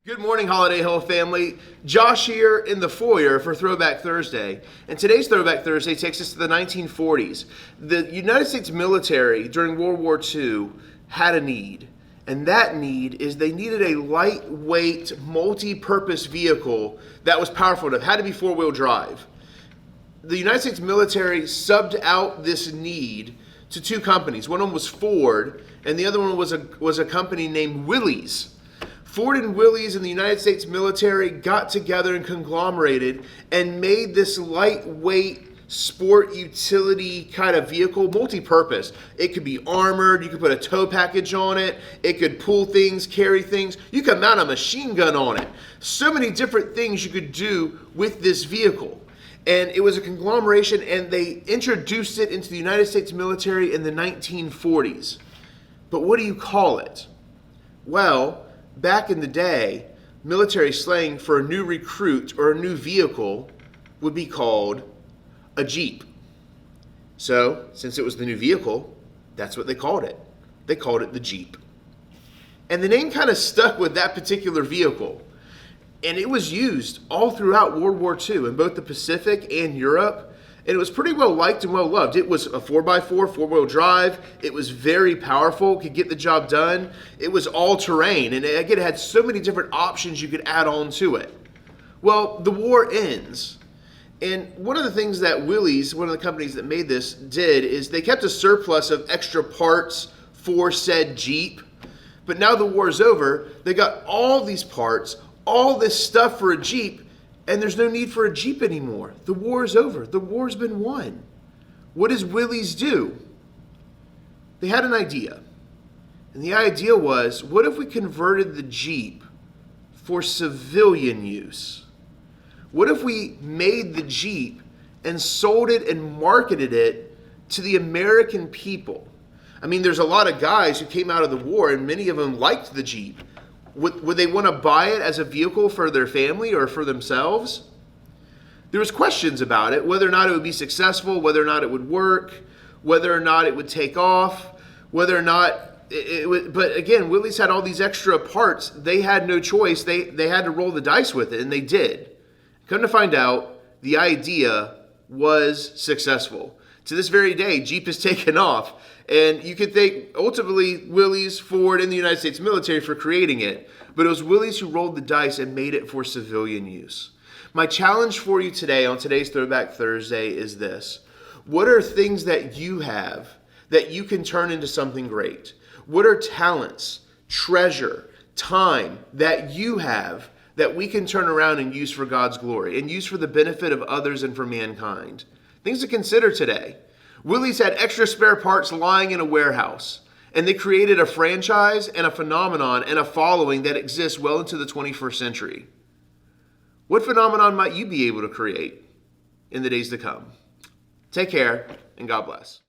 Good morning, Holiday Hill family. Josh here in the foyer for Throwback Thursday. And today's Throwback Thursday takes us to the 1940s. The United States military during World War II had a need. And that need is they needed a lightweight, multi-purpose vehicle that was powerful enough. It had to be four-wheel drive. The United States military subbed out this need to two companies. One of them was Ford, and the other one was a company named Willys. Ford and Willys in the United States military got together and conglomerated and made this lightweight sport utility kind of vehicle, multi-purpose. It could be armored, you could put a tow package on it, it could pull things, carry things, you could mount a machine gun on it. So many different things you could do with this vehicle. And it was a conglomeration, and they introduced it into the United States military in the 1940s. But what do you call it? Well, back in the day, military slang for a new recruit or a new vehicle would be called a Jeep. So, since it was the new vehicle, that's what they called it. They called it the Jeep. And the name kind of stuck with that particular vehicle. And it was used all throughout World War II in both the Pacific and Europe. And it was pretty well liked and well loved. It was a 4x4, four-wheel drive. It was very powerful, could get the job done. It was all-terrain. And again, it had so many different options you could add on to it. Well, the war ends. And one of the things that Willys, one of the companies that made this, did is they kept a surplus of extra parts for said Jeep. But now the war is over. They got all these parts, all this stuff for a Jeep, and there's no need for a Jeep anymore. The war is over. The war's been won. What does Willys do? They had an idea. And the idea was, what if we converted the Jeep for civilian use? What if we made the Jeep and sold it and marketed it to the American people? I mean, there's a lot of guys who came out of the war, and many of them liked the Jeep. Would they want to buy it as a vehicle for their family or for themselves? There was questions about it, whether or not it would be successful, whether or not it would work, whether or not it would take off, whether or not it would. But again, Willys had all these extra parts. They had no choice. They had to roll the dice with it, and they did. Come to find out, the idea was successful. To this very day, Jeep has taken off. And you could thank, ultimately, Willys, Ford, and the United States military for creating it. But it was Willys who rolled the dice and made it for civilian use. My challenge for you today on today's Throwback Thursday is this. What are things that you have that you can turn into something great? What are talents, treasure, time that you have that we can turn around and use for God's glory and use for the benefit of others and for mankind? Things to consider today. Willys had extra spare parts lying in a warehouse, and they created a franchise and a phenomenon and a following that exists well into the 21st century. What phenomenon might you be able to create in the days to come? Take care, and God bless.